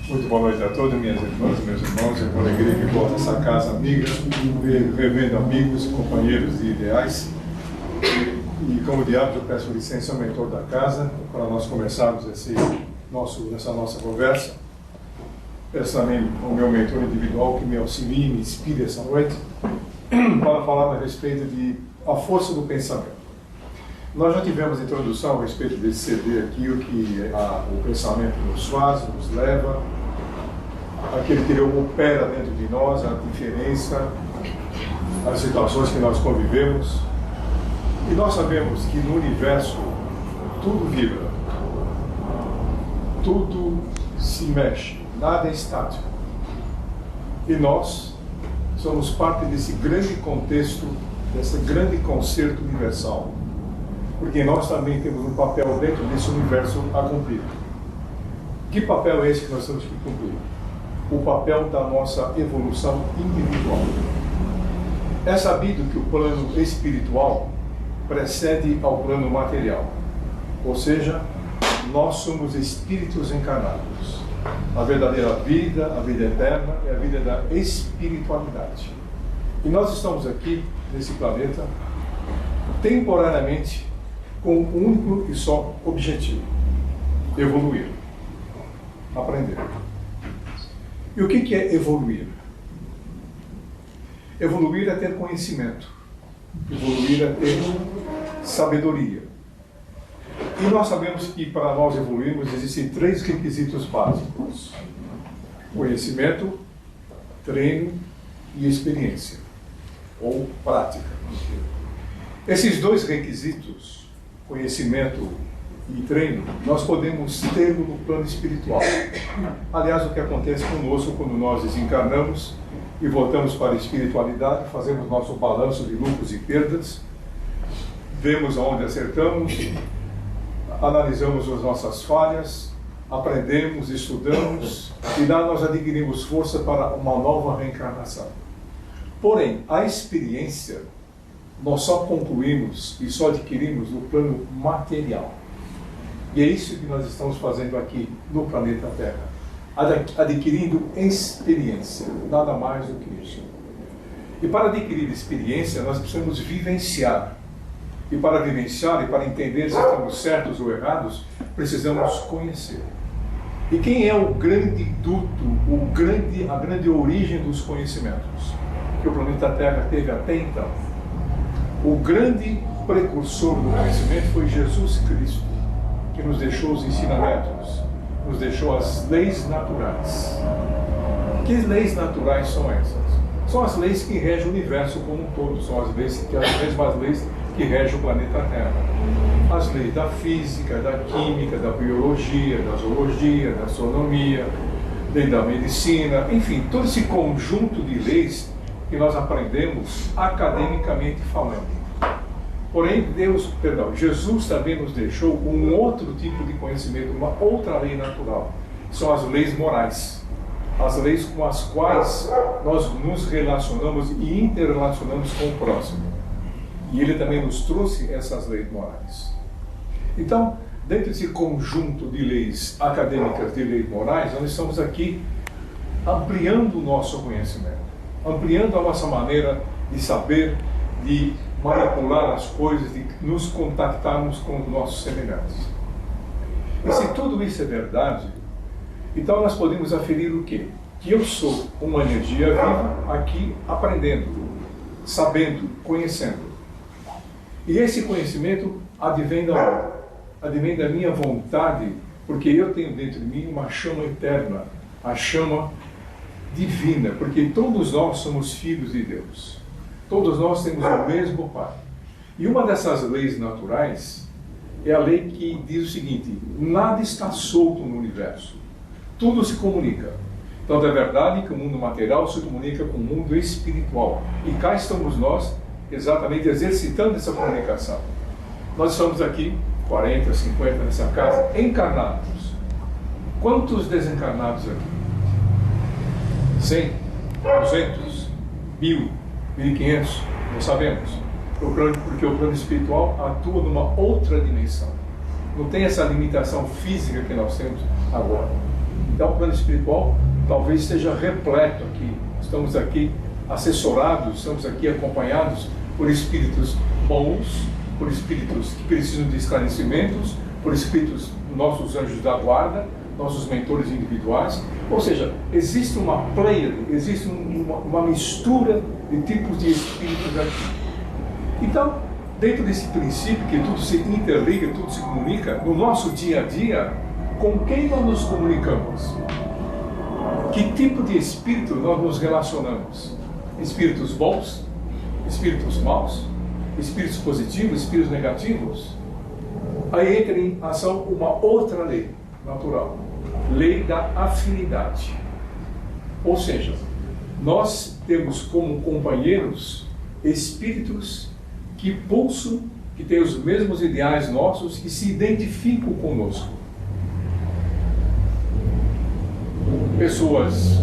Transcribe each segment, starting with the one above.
Muito boa noite a todos, minhas irmãs e meus irmãos. É com alegria que volto a essa casa amiga, revendo amigos, companheiros e ideais. E como diabo, eu peço licença ao mentor da casa para nós começarmos essa nossa conversa. Peço também ao meu mentor individual que me auxilie e me inspire essa noite para falar a respeito de a força do pensamento. Nós já tivemos a introdução a respeito desse CD aqui, o que o pensamento nos faz, nos leva, aquele que ele opera dentro de nós, a diferença, as situações que nós convivemos. E nós sabemos que no universo tudo vibra, tudo se mexe, nada é estático. E nós somos parte desse grande contexto, desse grande concerto universal. Porque nós também temos um papel dentro desse universo a cumprir. Que papel é esse que nós temos que cumprir? O papel da nossa evolução individual. É sabido que o plano espiritual precede ao plano material. Ou seja, nós somos espíritos encarnados. A verdadeira vida, a vida eterna, é a vida da espiritualidade. E nós estamos aqui, nesse planeta, temporariamente, com um único e só objetivo: evoluir, aprender. E o que é evoluir? Evoluir é ter conhecimento, evoluir é ter sabedoria. E nós sabemos que para nós evoluirmos existem 3 requisitos básicos: conhecimento, treino e experiência, ou prática. Esses 2 requisitos, conhecimento e treino, nós podemos tê-lo no plano espiritual. Aliás, o que acontece conosco quando nós desencarnamos e voltamos para a espiritualidade, fazemos nosso balanço de lucros e perdas, vemos aonde acertamos, analisamos as nossas falhas, aprendemos, estudamos e lá nós adquirimos força para uma nova reencarnação. Porém, a experiência nós só concluímos e só adquirimos no plano material. E é isso que nós estamos fazendo aqui no planeta Terra. Adquirindo experiência, nada mais do que isso. E para adquirir experiência, nós precisamos vivenciar. E para vivenciar e para entender se estamos certos ou errados, precisamos conhecer. E quem é o grande duto, a grande origem dos conhecimentos que o planeta Terra teve até então? O grande precursor do conhecimento foi Jesus Cristo, que nos deixou os ensinamentos, nos deixou as leis naturais. Que leis naturais são essas? São as leis que regem o universo como um todo, são as mesmas leis que regem o planeta Terra. As leis da física, da química, da biologia, da zoologia, da astronomia, lei da medicina, enfim, todo esse conjunto de leis que nós aprendemos academicamente falando. Porém, Jesus também nos deixou um outro tipo de conhecimento, uma outra lei natural. São as leis morais. As leis com as quais nós nos relacionamos e interrelacionamos com o próximo. E ele também nos trouxe essas leis morais. Então, dentro desse conjunto de leis acadêmicas, de leis morais, nós estamos aqui ampliando o nosso conhecimento, ampliando a nossa maneira de saber, de manipular as coisas, de nos contactarmos com os nossos semelhantes. E se tudo isso é verdade, então nós podemos aferir o quê? Que eu sou uma energia viva aqui aprendendo, sabendo, conhecendo. E esse conhecimento advém da onde? Advém da minha vontade, porque eu tenho dentro de mim uma chama eterna, a chama divina, porque todos nós somos filhos de Deus. Todos nós temos o mesmo Pai. E uma dessas leis naturais é a lei que diz o seguinte: nada está solto no universo. Tudo se comunica. Então é verdade que o mundo material se comunica com o mundo espiritual. E cá estamos nós, exatamente exercitando essa comunicação. Nós estamos aqui, 40, 50 nessa casa, encarnados. Quantos desencarnados aqui? 100? 200? 1000? 1500, não sabemos, porque o plano espiritual atua numa outra dimensão. Não tem essa limitação física que nós temos agora. Então, o plano espiritual talvez esteja repleto aqui. Estamos aqui assessorados, estamos aqui acompanhados por espíritos bons, por espíritos que precisam de esclarecimentos, por espíritos, nossos anjos da guarda, nossos mentores individuais. Ou seja, existe uma pleiade, existe uma mistura de tipos de espíritos aqui. Então, dentro desse princípio que tudo se interliga, tudo se comunica, no nosso dia a dia, com quem nós nos comunicamos? Que tipo de espírito nós nos relacionamos? Espíritos bons? Espíritos maus? Espíritos positivos? Espíritos negativos? Aí entra em ação uma outra lei natural, lei da afinidade. Ou seja, nós temos como companheiros espíritos que pulsam, que têm os mesmos ideais nossos e se identificam conosco. Pessoas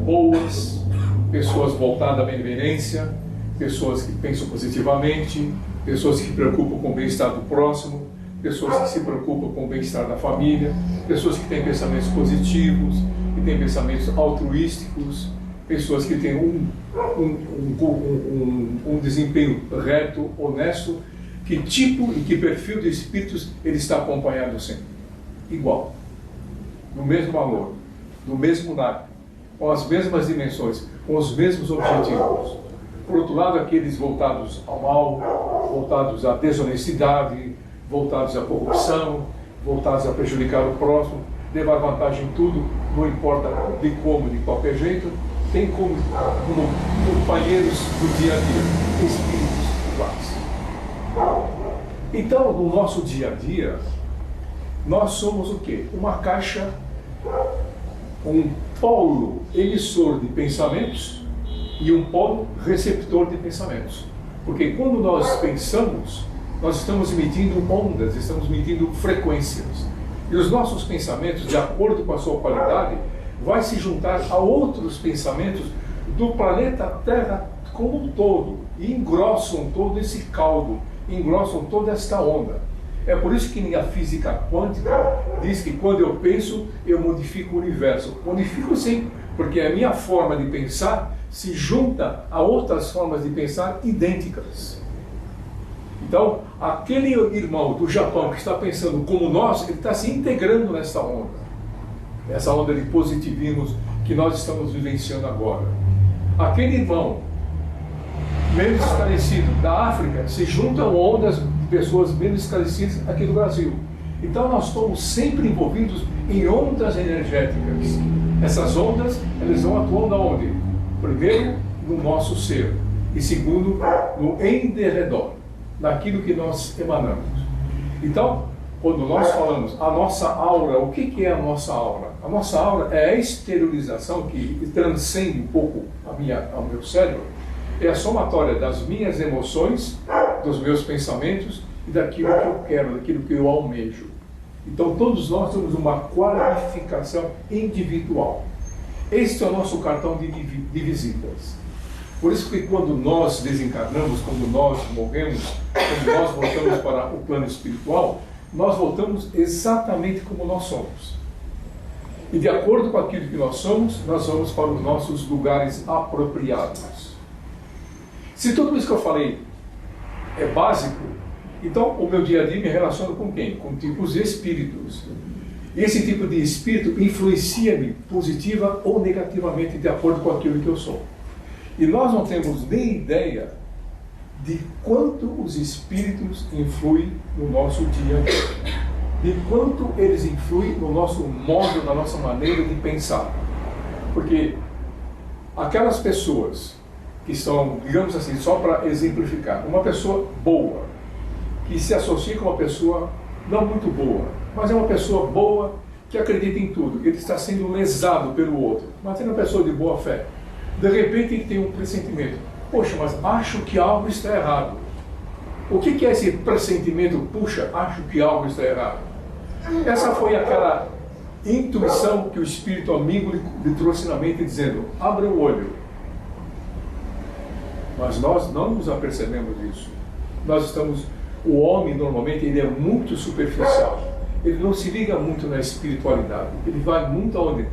boas, pessoas voltadas à benevolência, pessoas que pensam positivamente, pessoas que se preocupam com o bem-estar do próximo, pessoas que se preocupam com o bem-estar da família, pessoas que têm pensamentos positivos, que têm pensamentos altruísticos, pessoas que têm um desempenho reto, honesto. Que tipo e que perfil de espíritos ele está acompanhado sempre? Igual, no mesmo valor, no mesmo naipe, com as mesmas dimensões, com os mesmos objetivos. Por outro lado, aqueles voltados ao mal, voltados à desonestidade, voltados à corrupção, voltados a prejudicar o próximo, levar vantagem em tudo, não importa de como, de qualquer jeito, tem como companheiros do dia a dia, espíritos iguais. Então, no nosso dia a dia, nós somos o quê? Uma caixa, um polo emissor de pensamentos e um polo receptor de pensamentos. Porque quando nós pensamos, nós estamos emitindo ondas, estamos emitindo frequências. E os nossos pensamentos, de acordo com a sua qualidade, vai se juntar a outros pensamentos do planeta Terra como um todo, e engrossam todo esse caldo, engrossam toda esta onda. É por isso que a física quântica diz que quando eu penso, eu modifico o universo. Modifico sim, porque a minha forma de pensar se junta a outras formas de pensar idênticas. Então, aquele irmão do Japão que está pensando como nós, ele está se integrando nessa onda. Essa onda de positivismo que nós estamos vivenciando agora. Aquele irmão menos esclarecido da África se junta a ondas de pessoas menos esclarecidas aqui do Brasil. Então nós estamos sempre envolvidos em ondas energéticas. Essas ondas, elas vão atuando aonde? Primeiro, no nosso ser. E segundo, no em derredor, naquilo que nós emanamos. Então, quando nós falamos a nossa aura, o que é a nossa aura? A nossa aura é a exteriorização que transcende um pouco ao meu cérebro, é a somatória das minhas emoções, dos meus pensamentos e daquilo que eu quero, daquilo que eu almejo. Então todos nós temos uma qualificação individual. Este é o nosso cartão de visitas. Por isso que quando nós desencarnamos, quando nós morremos, quando nós voltamos para o plano espiritual, nós voltamos exatamente como nós somos. E de acordo com aquilo que nós somos, nós vamos para os nossos lugares apropriados. Se tudo isso que eu falei é básico, então o meu dia a dia me relaciona com quem? Com tipos de espíritos. E esse tipo de espírito influencia-me positiva ou negativamente de acordo com aquilo que eu sou. E nós não temos nem ideia de quanto os espíritos influem no nosso dia a dia, de quanto eles influem no nosso modo, na nossa maneira de pensar. Porque aquelas pessoas que são, digamos assim, só para exemplificar, uma pessoa boa, que se associa com uma pessoa não muito boa, mas é uma pessoa boa que acredita em tudo, que ele está sendo lesado pelo outro, mas é uma pessoa de boa fé. De repente ele tem um pressentimento, poxa, mas acho que algo está errado. O que é esse pressentimento, puxa, acho que algo está errado? Essa foi aquela intuição que o espírito amigo lhe trouxe na mente dizendo, abra o olho. Mas nós não nos apercebemos disso. O homem normalmente ele é muito superficial. ele não se liga muito na espiritualidade. Ele vai muito aonde?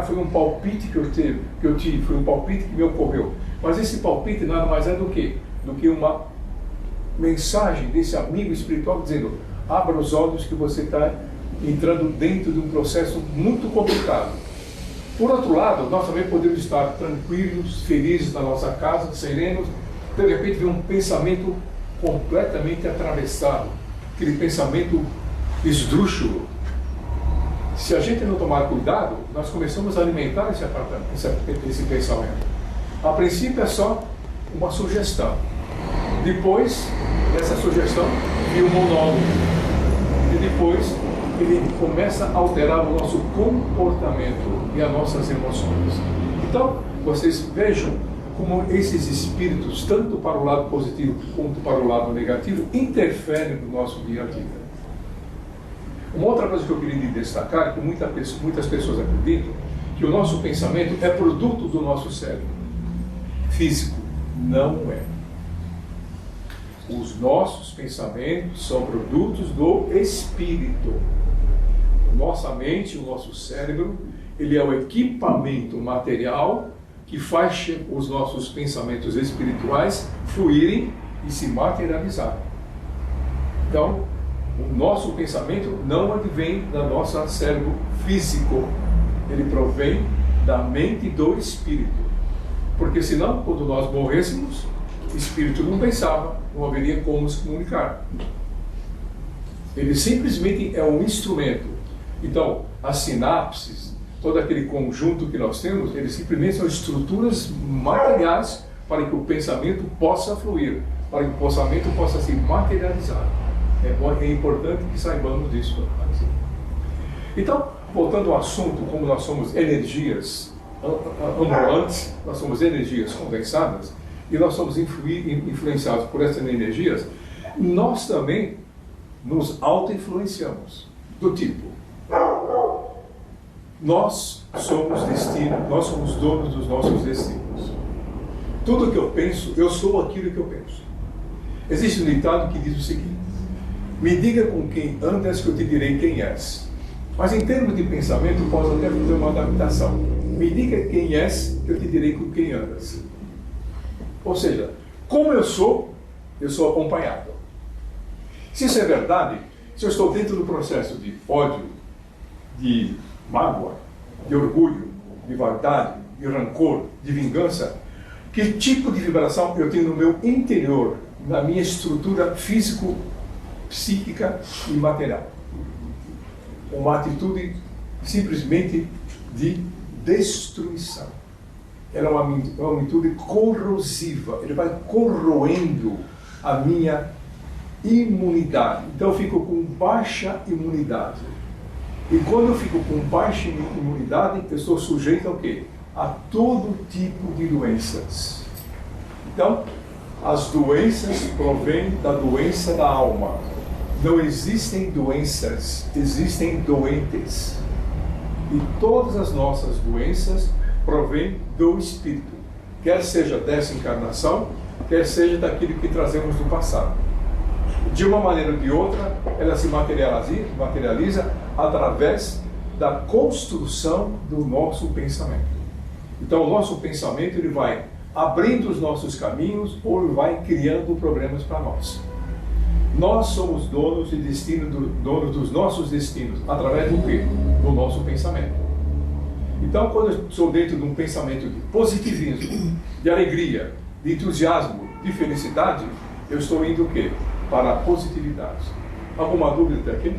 Foi um palpite que eu tive, foi um palpite que me ocorreu. Mas esse palpite nada mais é do que uma mensagem desse amigo espiritual dizendo: abra os olhos que você está entrando dentro de um processo muito complicado. Por outro lado, nós também podemos estar tranquilos, felizes na nossa casa, serenos, de repente vem um pensamento completamente atravessado, aquele pensamento esdrúxulo. Se a gente não tomar cuidado, nós começamos a alimentar esse pensamento. A princípio é só uma sugestão. Depois, essa sugestão vira um monólogo. E depois, ele começa a alterar o nosso comportamento e as nossas emoções. Então, vocês vejam como esses espíritos, tanto para o lado positivo quanto para o lado negativo, interferem no nosso dia a dia. Uma outra coisa que eu queria destacar é que muitas pessoas acreditam que o nosso pensamento é produto do nosso cérebro físico. Não é. Os nossos pensamentos são produtos do espírito. Nossa mente, o nosso cérebro, ele é o equipamento material que faz os nossos pensamentos espirituais fluírem e se materializarem. Então, o nosso pensamento não advém do nosso cérebro físico, ele provém da mente do espírito. Porque senão, quando nós morrêssemos, o espírito não pensava, não haveria como nos comunicar. Ele simplesmente é um instrumento. Então, as sinapses, todo aquele conjunto que nós temos, eles simplesmente são estruturas materiais para que o pensamento possa fluir, para que o pensamento possa se materializar. É importante que saibamos disso. Então, voltando ao assunto, como nós somos energias ambulantes, nós somos energias condensadas, e nós somos influenciados por essas energias, nós também nos auto-influenciamos. Do tipo, nós somos destino, nós somos donos dos nossos destinos. Tudo que eu penso, eu sou aquilo que eu penso. Existe um ditado que diz o seguinte: me diga com quem andas que eu te direi quem és. Mas em termos de pensamento, posso até fazer uma adaptação. Me diga quem és, que eu te direi com quem andas. Ou seja, como eu sou acompanhado. Se isso é verdade, se eu estou dentro do processo de ódio, de mágoa, de orgulho, de vaidade, de rancor, de vingança, que tipo de vibração eu tenho no meu interior, na minha estrutura físico-psíquica e material? Uma atitude simplesmente de destruição. Ela é uma atitude corrosiva, ele vai corroendo a minha imunidade. Então eu fico com baixa imunidade. E quando eu fico com baixa imunidade, eu estou sujeito ao quê? A todo tipo de doenças. Então, as doenças provêm da doença da alma. Não existem doenças, existem doentes. E todas as nossas doenças provêm do espírito. Quer seja dessa encarnação, quer seja daquilo que trazemos do passado. De uma maneira ou de outra, ela se materializa através da construção do nosso pensamento. Então, o nosso pensamento ele vai abrindo os nossos caminhos ou ele vai criando problemas para nós. Nós somos donos de destino, donos dos nossos destinos, através do quê? Do nosso pensamento. Então, quando eu sou dentro de um pensamento de positivismo, de alegria, de entusiasmo, de felicidade, eu estou indo o quê? Para a positividade. Alguma dúvida até aqui?